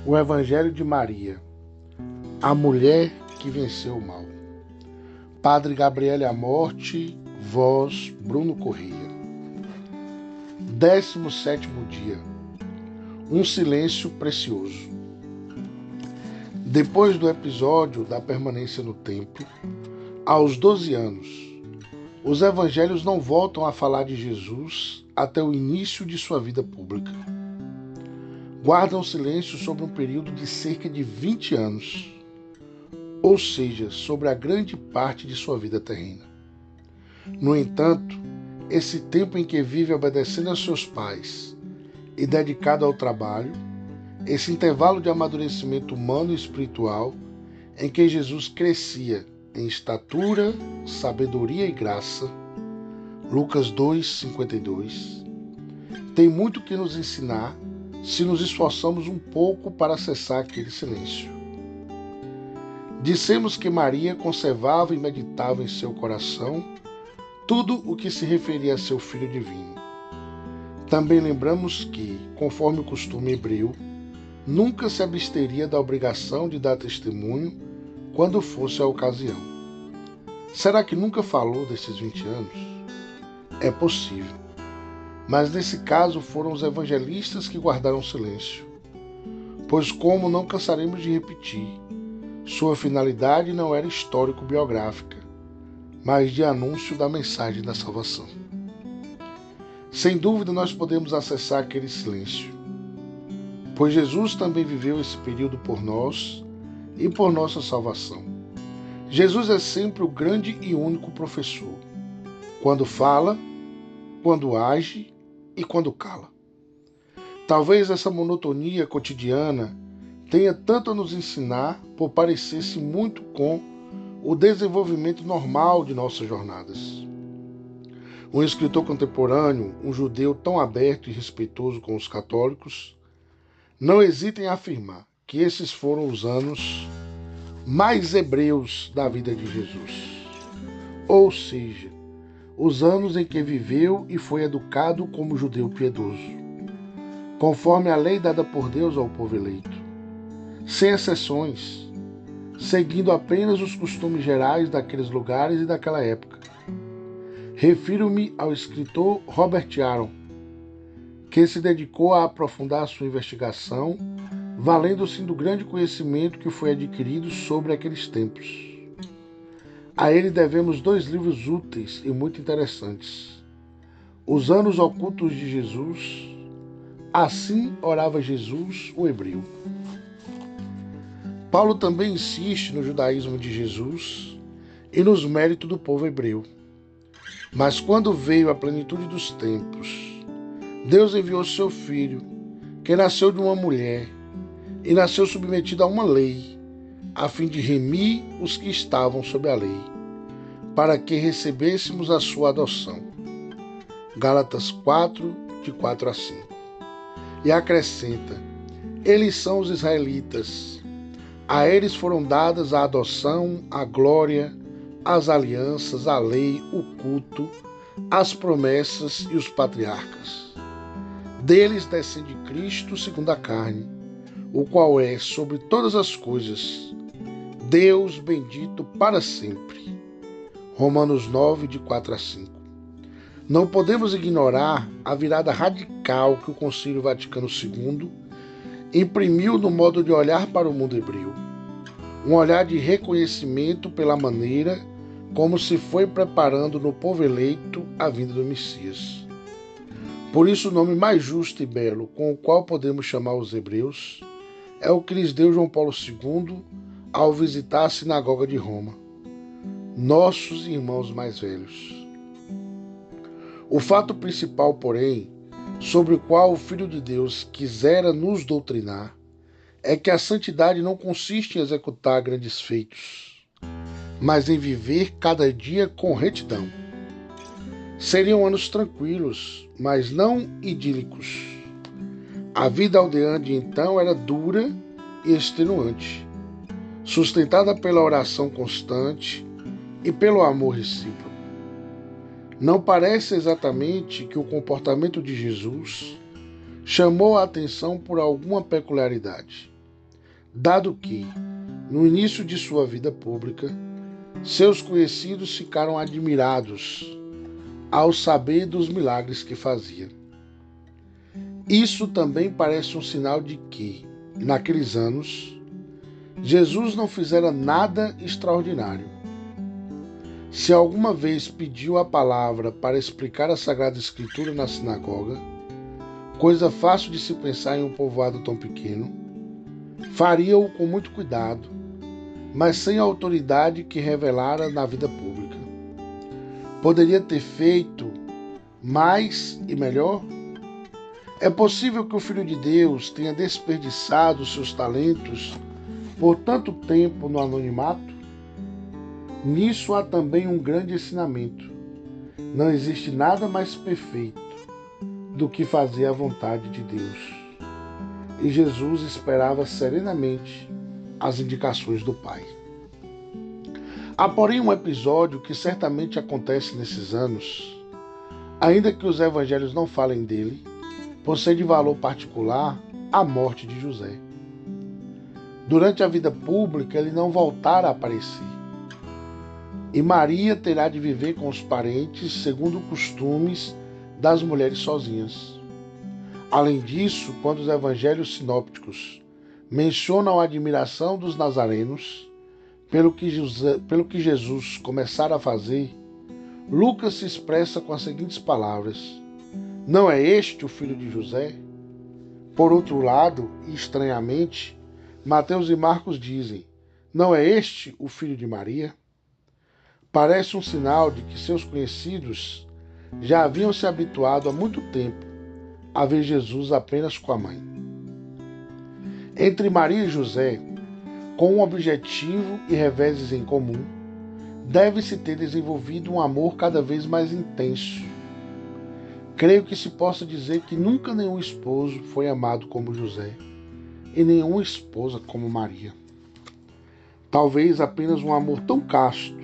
O Evangelho de Maria, a mulher que venceu o mal. Padre Gabriele Amorte, voz Bruno Correia. 17º dia. Um silêncio precioso. Depois do episódio da permanência no templo, aos 12 anos, os evangelhos não voltam a falar de Jesus até o início de sua vida pública. Guardam silêncio sobre um período de cerca de 20 anos, ou seja, sobre a grande parte de sua vida terrena. No entanto, esse tempo em que vive obedecendo aos seus pais e dedicado ao trabalho, esse intervalo de amadurecimento humano e espiritual em que Jesus crescia em estatura, sabedoria e graça, Lucas 2:52, tem muito que nos ensinar se nos esforçamos um pouco para acessar aquele silêncio. Dissemos que Maria conservava e meditava em seu coração tudo o que se referia a seu Filho Divino. Também lembramos que, conforme o costume hebreu, nunca se absteria da obrigação de dar testemunho quando fosse a ocasião. Será que nunca falou desses 20 anos? É possível. Mas nesse caso foram os evangelistas que guardaram silêncio. Pois, como não cansaremos de repetir, sua finalidade não era histórico-biográfica, mas de anúncio da mensagem da salvação. Sem dúvida nós podemos acessar aquele silêncio, pois Jesus também viveu esse período por nós e por nossa salvação. Jesus é sempre o grande e único professor, quando fala, quando age e quando cala. Talvez essa monotonia cotidiana tenha tanto a nos ensinar por parecer-se muito com o desenvolvimento normal de nossas jornadas. Um escritor contemporâneo, um judeu tão aberto e respeitoso com os católicos, não hesita em afirmar que esses foram os anos mais hebreus da vida de Jesus. Ou seja, os anos em que viveu e foi educado como judeu piedoso, conforme a lei dada por Deus ao povo eleito, sem exceções, seguindo apenas os costumes gerais daqueles lugares e daquela época. Refiro-me ao escritor Robert Aaron, que se dedicou a aprofundar sua investigação, valendo-se do grande conhecimento que foi adquirido sobre aqueles tempos. A ele devemos 2 livros úteis e muito interessantes. Os Anos Ocultos de Jesus, Assim Orava Jesus, o Hebreu. Paulo também insiste no judaísmo de Jesus e nos méritos do povo hebreu. Mas quando veio a plenitude dos tempos, Deus enviou seu Filho, que nasceu de uma mulher e nasceu submetido a uma lei, a fim de remir os que estavam sob a lei, para que recebêssemos a sua adoção. Gálatas 4, de 4 a 5. E acrescenta: eles são os israelitas. A eles foram dadas a adoção, a glória, as alianças, a lei, o culto, as promessas e os patriarcas. Deles descende Cristo segundo a carne, o qual é, sobre todas as coisas, Deus bendito para sempre. Romanos 9, de 4 a 5. Não podemos ignorar a virada radical que o Concílio Vaticano II imprimiu no modo de olhar para o mundo hebreu. Um olhar de reconhecimento pela maneira como se foi preparando no povo eleito a vinda do Messias. Por isso, o nome mais justo e belo com o qual podemos chamar os hebreus é o que lhes deu João Paulo II ao visitar a sinagoga de Roma: nossos irmãos mais velhos. O fato principal, porém, sobre o qual o Filho de Deus quisera nos doutrinar, é que a santidade não consiste em executar grandes feitos, mas em viver cada dia com retidão. Seriam anos tranquilos, mas não idílicos. A vida aldeã de então era dura e extenuante, sustentada pela oração constante e pelo amor recíproco. Não parece exatamente que o comportamento de Jesus chamou a atenção por alguma peculiaridade. dado que, no início de sua vida pública, seus conhecidos ficaram admirados ao saber dos milagres que fazia. Isso também parece um sinal de que, naqueles anos, Jesus não fizera nada extraordinário. Se alguma vez pediu a palavra para explicar a Sagrada Escritura na sinagoga, coisa fácil de se pensar em um povoado tão pequeno, faria-o com muito cuidado, mas sem a autoridade que revelara na vida pública. Poderia ter feito mais e melhor? É possível que o Filho de Deus tenha desperdiçado seus talentos por tanto tempo no anonimato? Nisso há também um grande ensinamento. Não existe nada mais perfeito do que fazer a vontade de Deus. E Jesus esperava serenamente as indicações do Pai. Há, porém, um episódio que certamente acontece nesses anos, ainda que os evangelhos não falem dele, por ser de valor particular, a morte de José. Durante a vida pública, ele não voltara a aparecer. E Maria terá de viver com os parentes segundo costumes das mulheres sozinhas. Além disso, quando os evangelhos sinópticos mencionam a admiração dos nazarenos pelo que Jesus começara a fazer, Lucas se expressa com as seguintes palavras: não é este o filho de José? Por outro lado, e estranhamente, Mateus e Marcos dizem: não é este o filho de Maria? Parece um sinal de que seus conhecidos já haviam se habituado há muito tempo a ver Jesus apenas com a mãe. Entre Maria e José, com um objetivo e reveses em comum, deve-se ter desenvolvido um amor cada vez mais intenso. Creio que se possa dizer que nunca nenhum esposo foi amado como José e nenhuma esposa como Maria. Talvez apenas um amor tão casto,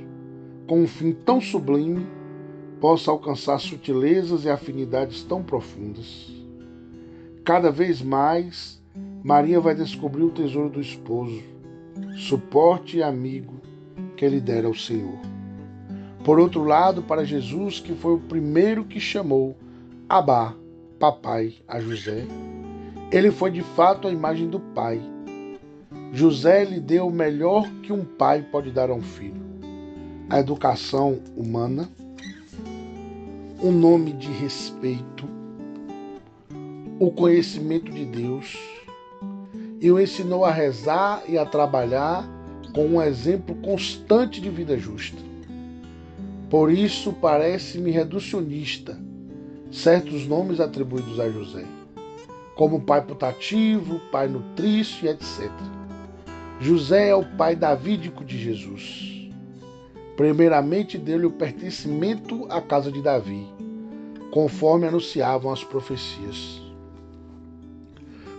com um fim tão sublime, possa alcançar sutilezas e afinidades tão profundas. Cada vez mais, Maria vai descobrir o tesouro do esposo, suporte e amigo que lhe dera o Senhor. Por outro lado, para Jesus, que foi o primeiro que chamou Abá, papai, a José, ele foi de fato a imagem do pai. José lhe deu o melhor que um pai pode dar a um filho: a educação humana, um nome de respeito, o conhecimento de Deus, e o ensinou a rezar e a trabalhar com um exemplo constante de vida justa. Por isso parece-me reducionista certos nomes atribuídos a José, como pai putativo, pai nutrício e etc. José é o pai davídico de Jesus. Primeiramente deu-lhe o pertencimento à casa de Davi, conforme anunciavam as profecias.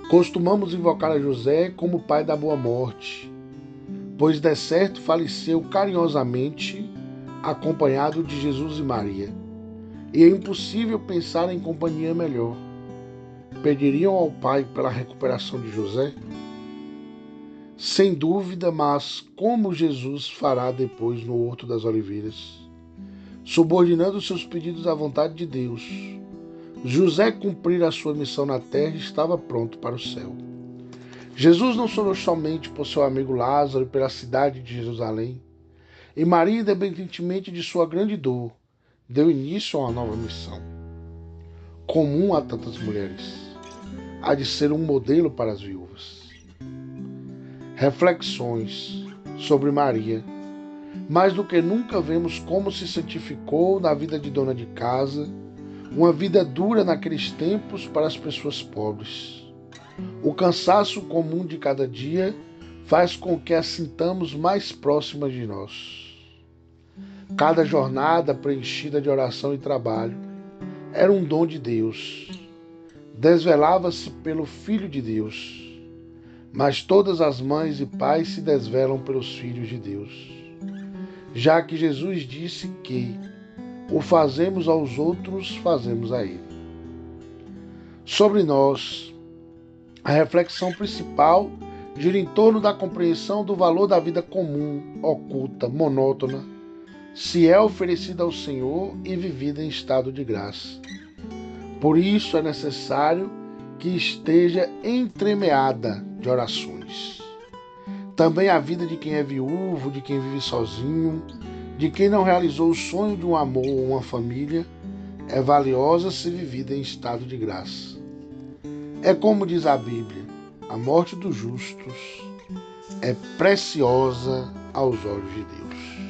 Costumamos invocar a José como pai da boa morte, pois de certo faleceu carinhosamente acompanhado de Jesus e Maria, e é impossível pensar em companhia melhor. Pediriam ao Pai pela recuperação de José? Sem dúvida, mas como Jesus fará depois no Horto das Oliveiras? Subordinando seus pedidos à vontade de Deus, José cumprir a sua missão na terra e estava pronto para o céu. Jesus não chorou somente por seu amigo Lázaro e pela cidade de Jerusalém, e Maria, independentemente de sua grande dor, deu início a uma nova missão, comum a tantas mulheres, a de ser um modelo para as viúvas. Reflexões sobre Maria. Mais do que nunca vemos como se santificou na vida de dona de casa, uma vida dura naqueles tempos para as pessoas pobres. O cansaço comum de cada dia faz com que as sintamos mais próximas de nós. Cada jornada preenchida de oração e trabalho era um dom de Deus. Desvelava-se pelo Filho de Deus, mas todas as mães e pais se desvelam pelos filhos de Deus, já que Jesus disse que o fazemos aos outros, fazemos a Ele. Sobre nós, a reflexão principal gira em torno da compreensão do valor da vida comum, oculta, monótona, se é oferecida ao Senhor e vivida em estado de graça. Por isso é necessário que esteja entremeada de orações. Também a vida de quem é viúvo, de quem vive sozinho, de quem não realizou o sonho de um amor ou uma família, é valiosa se vivida em estado de graça. É como diz a Bíblia, a morte dos justos é preciosa aos olhos de Deus.